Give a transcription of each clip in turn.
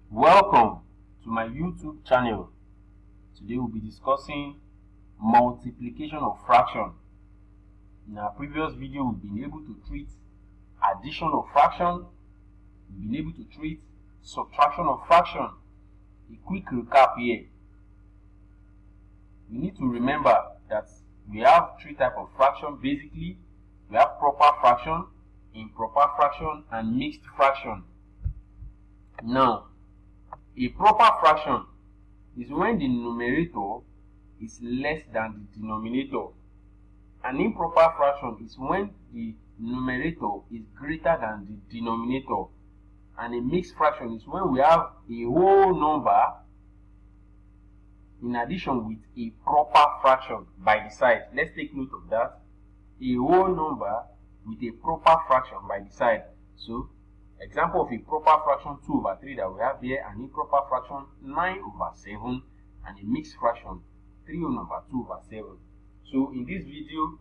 Welcome to my YouTube channel. Today we'll be discussing multiplication of fraction. In our previous video, we've been able to treat addition of fraction. We've been able to treat subtraction of fraction. A quick recap here. We need to remember that we have three types of fraction. Basically, we have proper fraction, improper fraction, and mixed fraction. Now, a proper fraction is when the numerator is less than the denominator. An improper fraction is when the numerator is greater than the denominator. And a mixed fraction is when we have a whole number in addition with a proper fraction by the side. Let's take note of that. A whole number with a proper fraction by the side. So, example of a proper fraction 2/3 that we have here, an improper fraction 9/7, and a mixed fraction 3/2/7. So in this video,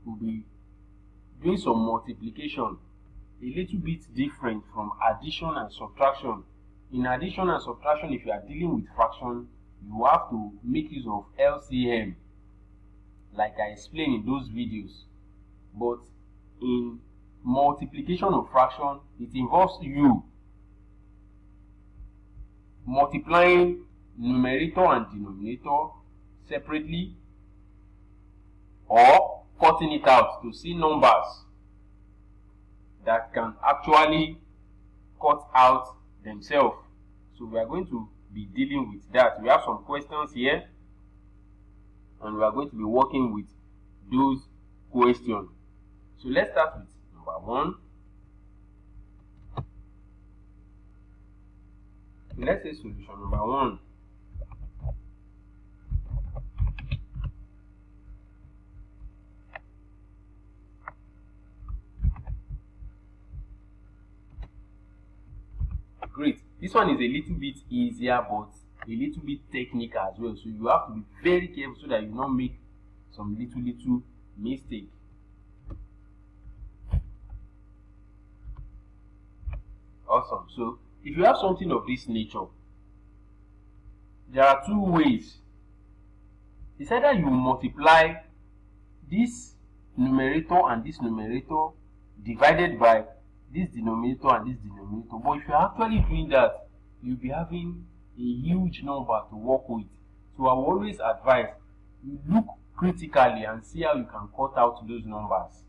we'll be doing some multiplication, a little bit different from addition and subtraction. In addition and subtraction, if you are dealing with fraction, you have to make use of LCM, like I explained in those videos. But in multiplication of fraction, it involves you multiplying numerator and denominator separately or cutting it out to see numbers that can actually cut out themselves. So we are going to be dealing with that. We have some questions here and we are going to be working with those questions. So let's start with number 1. Let's say solution number 1. Great. This one is a little bit easier but a little bit technical as well. So you have to be very careful so that you don't make some little mistake. Awesome. So if you have something of this nature, there are two ways. It's either you multiply this numerator and this numerator divided by this denominator and this denominator. But if you're actually doing that, you'll be having a huge number to work with. So I will always advise you look critically and see how you can cut out those numbers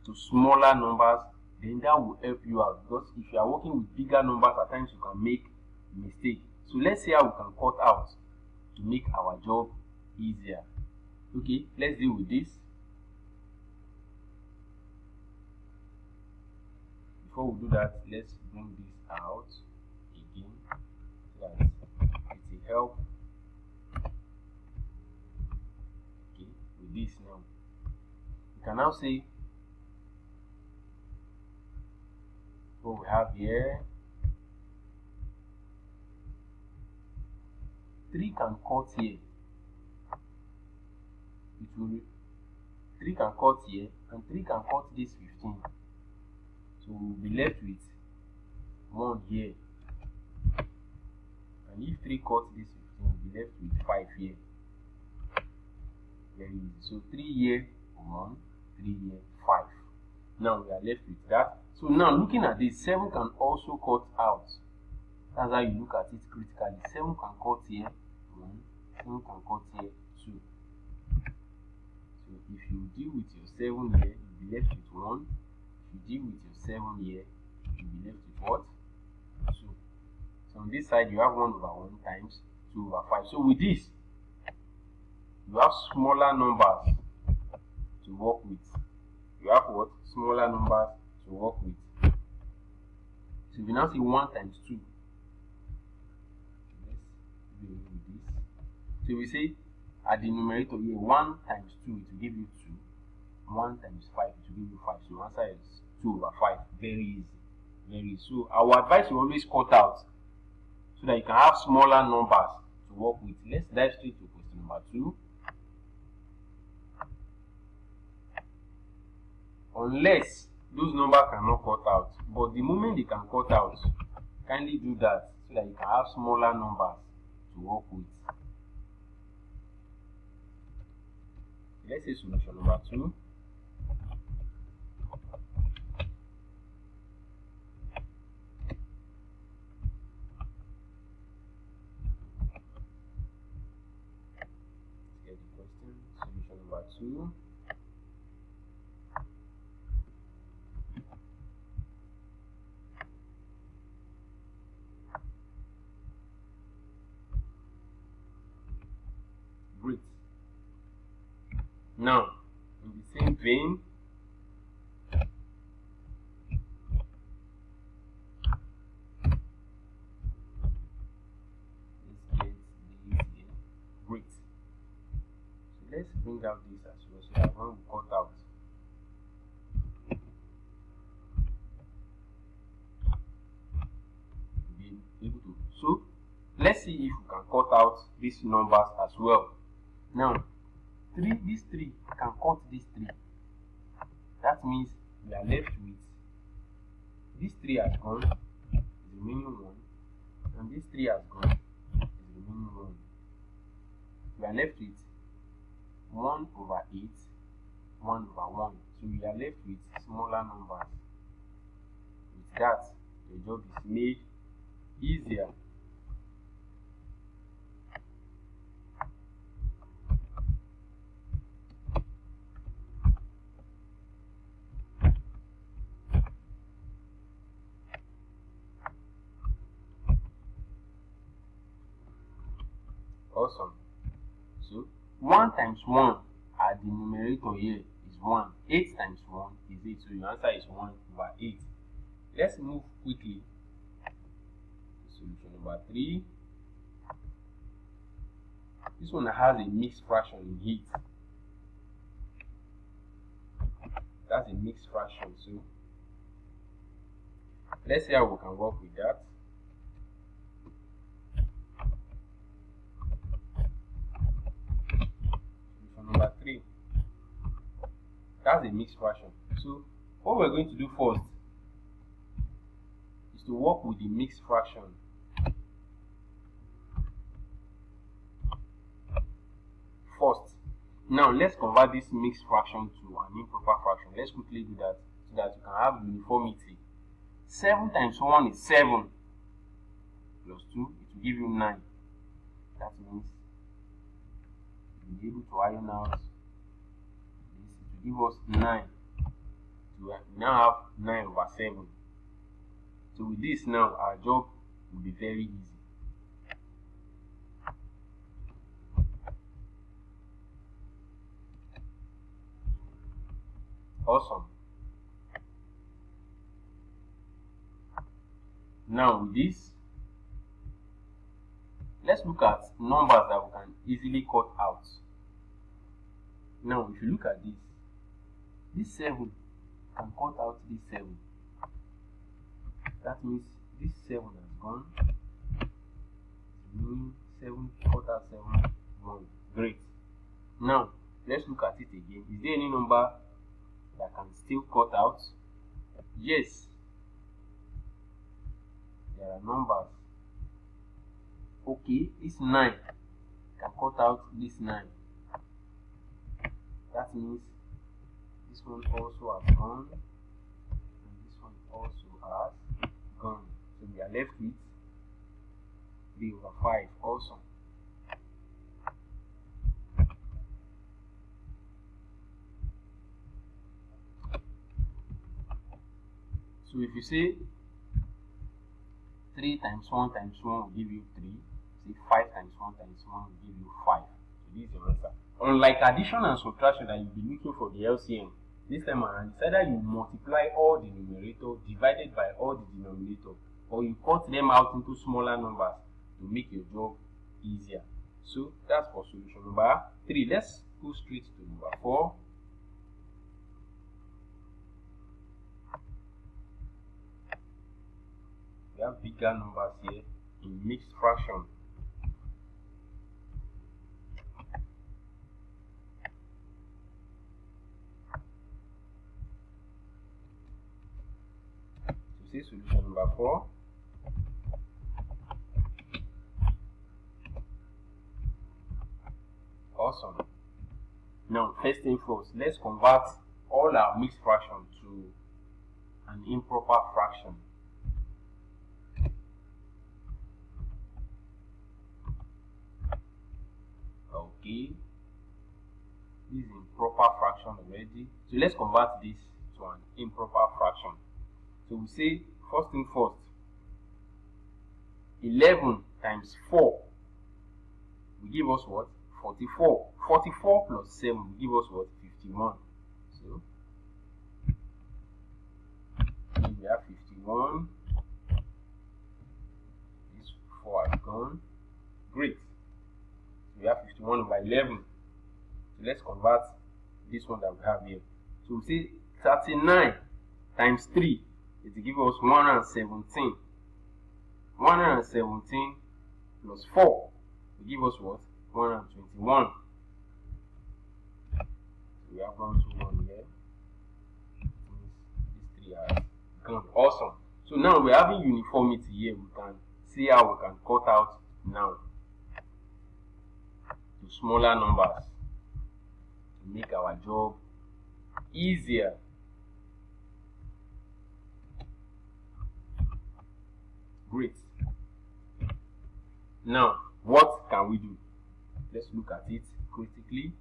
to smaller numbers. Then that will help you out, because if you are working with bigger numbers, at times you can make mistakes. So let's see how we can cut out to make our job easier. Okay, let's deal with this. Before we do that, let's bring this out again so that it will help. Okay, with this now, you can now say what we have here. 3 can cut here. 3 can cut here, and 3 can cut this 15. So we'll be left with 1 here. And if 3 cuts this 15, we'll be left with 5 here. Very easy. So 3 here, 1, 3 here, 5. Now we are left with that. So now looking at this, 7 can also cut out. That's how you look at it critically. 7 can cut here, 1, 7 can cut here, 2. So if you deal with your 7 here, you'll be left with 1. If you deal with your 7 here, you'll be left with what? 2. So on this side, you have 1/1 times 2/5. So with this, you have smaller numbers to work with. You have what? Smaller numbers to work with. So we now see 1 times 2. Let's deal with this. So we say at the numerator here, 1 times 2, it will give you 2. 1 times 5, it will give you 5. So the answer is 2/5. Very easy. Very easy. So our advice will always cut out so that you can have smaller numbers to work with. Let's dive straight to question number 2. Unless those numbers cannot cut out, but the moment they can cut out, kindly do that so that you can have smaller numbers to work with. Let's say solution number 2. Let's get the question. Solution number 2. Great. Now, in the same vein, let's get this here. Great. So let's bring out this as well, so that when we cut out, we'll be able to. So let's see if we can cut out these numbers as well. Now, this 3 can cut this 3. That means we are left with this 3 has gone, is remaining 1, and this 3 has gone, is remaining 1. We are left with 1/8, 1/1. So we are left with smaller numbers. With that, the job is made easier. Awesome. So 1 times 1 at the numerator here is 1. 8 times 1 is 8. So your answer is 1/8. Let's move quickly to solution number 3. This one has a mixed fraction in it. That's a mixed fraction. So let's see how we can work with that. Number 3, that's a mixed fraction. So what we're going to do first is to work with the mixed fraction. First, now let's convert this mixed fraction to an improper fraction. Let's quickly do that so that you can have uniformity. 7 times 1 is 7 plus 2, it will give you 9. That means be able to iron out this to give us 9. So we now have 9/7. So with this now, our job will be very easy. Awesome. Now with this, let's look at numbers that we can easily cut out. Now, if you look at this 7 can cut out this 7. That means this 7 has gone. Meaning 7 cut out 7, 1. Great. Now, let's look at it again. Is there any number that can still cut out? Yes. There are numbers. Okay, this 9 can cut out this 9. That means this one also has gone, and this one also has gone. So we are left with 3/5. Awesome. So if you say 3 times 1 times 1 will give you 3. Say 5 times 1 times 1 will give you 5. So this is your answer. Unlike addition and subtraction that you'll be looking for the LCM, this time around, it's either you multiply all the numerator divided by all the denominator, or you cut them out into smaller numbers to make your job easier. So that's for solution number 3. Let's go straight to number 4. We have bigger numbers here in mixed fraction. So say solution number 4. Awesome. Now, first thing first, let's convert all our mixed fraction to an improper fraction. Okay, this is improper fraction already, so let's convert this to an improper fraction. So we say, first thing first, 11 times 4 will give us what? 44. 44 plus 7 will give us what? 51. So here we have 51. This 4 has gone. Great. So we have 51 over 11. So let's convert this one that we have here. So we say 39 times 3, it will give us 117. 117 plus 4 will give us what? 121. So we have 121 here. These 3 are gone. Awesome. So now we're having uniformity here. We can see how we can cut out now to smaller numbers to make our job easier. Great. Now, what can we do? Let's look at it critically.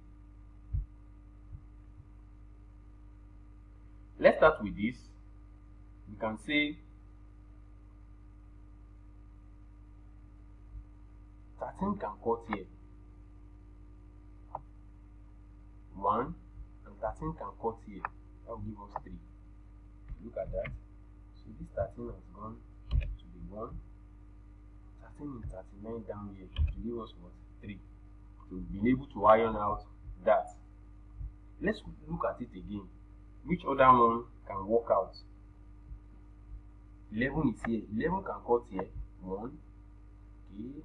Let's start with this. We can say 13 can cut here. 1 and 13 can cut here. That will give us 3. Look at that. So this 13 has gone to the 1. 13 and 39 down here to give us what? 3. So we've been able to iron out that. Let's look at it again. Which other one can work out? 11 is here. 11 can cut here. 1. Okay.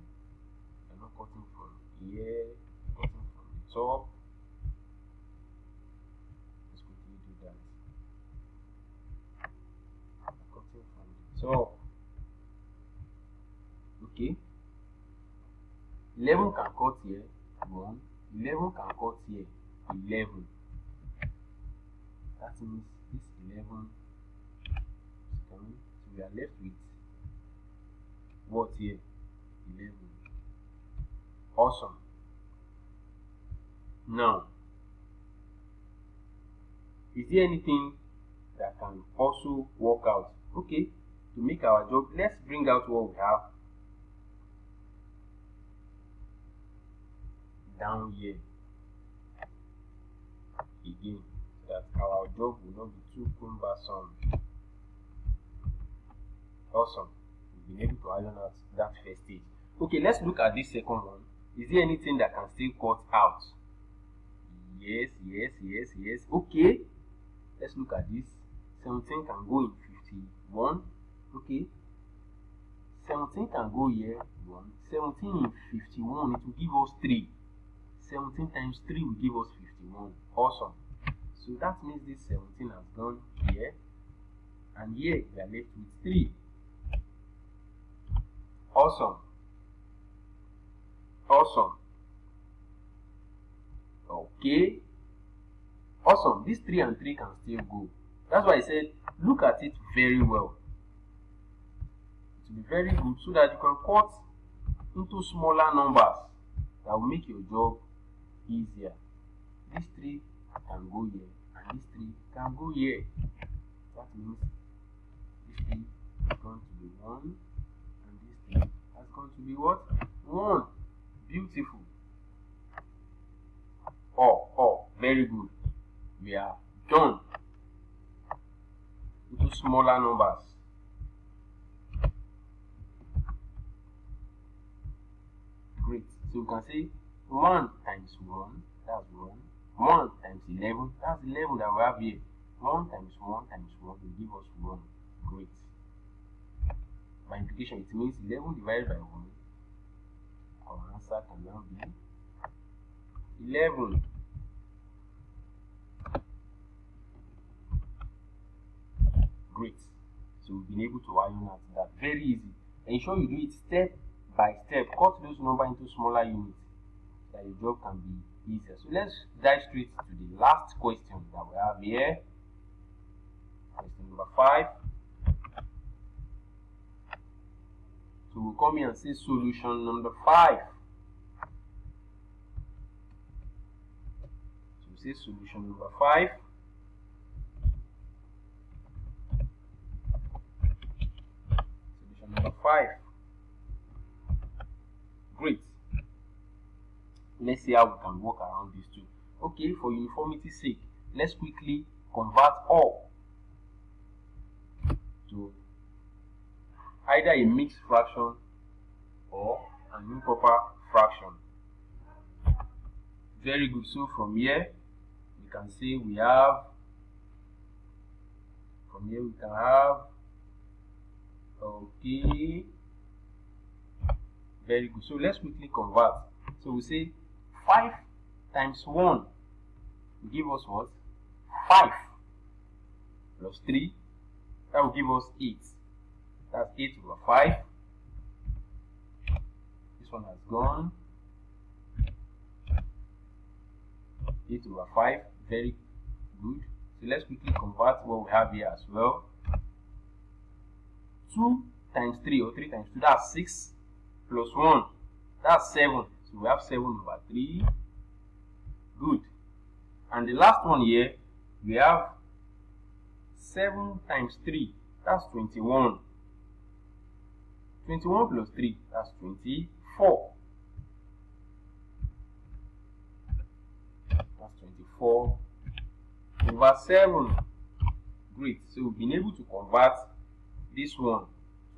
You're not cutting from here. Cutting from the top. Let's quickly do that. Cutting from the top. Okay. 11 can cut here. 1. 11 can cut here. 11. That means this 11 is coming. So we are left with what here? 11. Awesome. Now, is there anything that can also work out? Okay, to make our job, let's bring out what we have down here again, so that our job will not be too cumbersome. Awesome. We've been able to iron out that first stage. Okay, let's look at this second one. Is there anything that can still cut out? Yes. Okay, let's look at this. 17 can go in 51. Okay, 17 can go here. 1. 17 in 51, it will give us 3. 17 times 3 will give us 51. Awesome. So that means this 17 has gone here, and here we are left with 3. Awesome. Okay. Awesome. This 3 and 3 can still go. That's why I said look at it very well. It will be very good so that you can cut into smaller numbers that will make your job easier. This 3 can go here, and this 3 can go here. That means this 3 is going to be 1, and this 3 is going to be what? 1. Beautiful. Oh, very good. We are done into smaller numbers. Great. So you can say 1 times 1, that's 1. 1 times 11, that's 11 that we have here. 1 times 1 times 1 will give us 1. Great. By implication, it means 11 divided by 1. Our answer can now be 11. Great. So we've been able to iron out that. Very easy. Ensure you do it step by step. Cut those numbers into smaller units. that your job can be easier. So let's dive straight to the last question that we have here. Question number 5. So we'll come here and say solution number 5. So we say solution number 5. Solution number 5. Great. Let's see how we can work around these two. Okay, for uniformity's sake, let's quickly convert all to either a mixed fraction or an improper fraction. Very good. So from here we can say we have, from here we can have, okay, very good. So let's quickly convert. So we say 5 times 1 will give us what? 5 plus 3, that will give us 8. That's 8 over 5. This one has gone. 8 over 5. Very good. So let's quickly convert what we have here as well. 2 times 3 or 3 times 2, that's 6 plus 1, that's 7. So we have 7 over 3. Good. And the last one here, we have 7 times 3, that's 21. 21 plus 3, that's 24. That's 24 over 7. Great. So we've been able to convert this one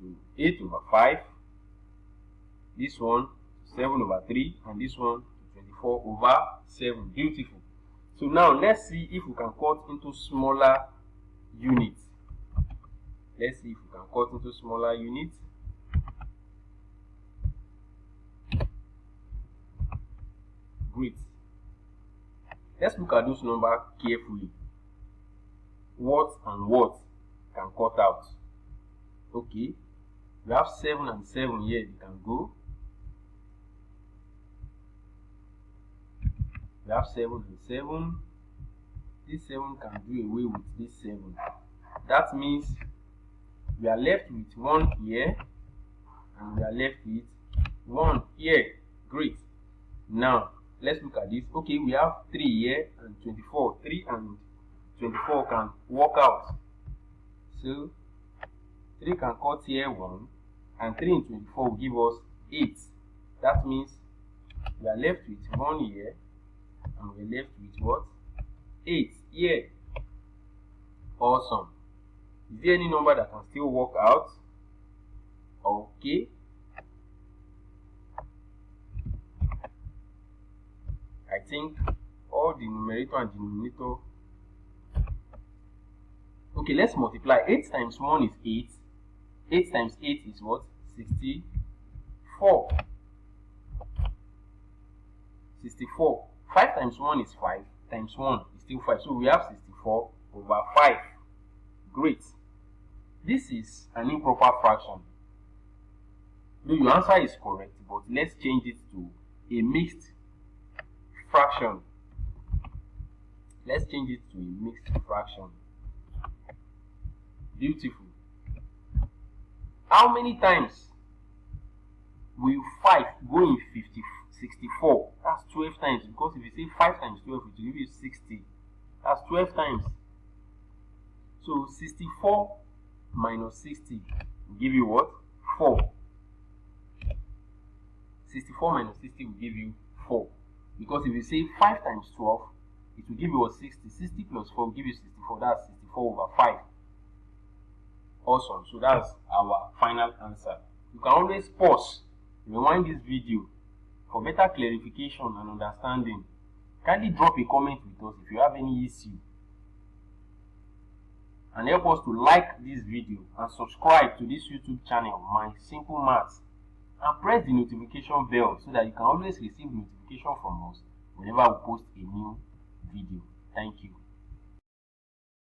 to 8 over 5, this one 7 over 3, and this one to 24 over 7. Beautiful. So now let's see if we can cut into smaller units. Let's see if we can cut into smaller units. Great. Let's look at those numbers carefully. What and what can cut out? Okay, we have 7 and 7 here. They can go. We have 7 and 7. This 7 can do away with this 7. That means we are left with 1 here, and we are left with 1 here. Great. Now let's look at this. Okay, we have 3 here and 24. 3 and 24 can work out. So 3 can cut here 1, and 3 and 24 will give us 8. That means we are left with 1 here, and we are left with what? 8 here. Awesome. Is there any number that can still work out? Okay. I think all the numerator and denominator. Okay, let's multiply. 8 times 1 is 8. 8 times 8 is what? 64. 64. 5 times 1 is 5. Times 1 is still 5. So we have 64 over 5. Great. This is an improper fraction. No, your answer is correct, but let's change it to a mixed fraction. Let's change it to a mixed fraction. Beautiful. How many times will 5 go in 64? That's 12 times, because if you say 5 times 12, it will give you 60. That's 12 times. So 64 minus 60 will give you what? 4. 64 minus 60 will give you 4. Because if you say 5 times 12, it will give you what? 60. 60 plus 4 will give you 64. That's 64 over 5. Awesome. So that's our final answer. You can always pause, rewind this video for better clarification and understanding. Kindly drop a comment with us if you have any issue, and help us to like this video and subscribe to this YouTube channel, My Simple Maths, and press the notification bell so that you can always receive notification from us whenever we post a new video. Thank you.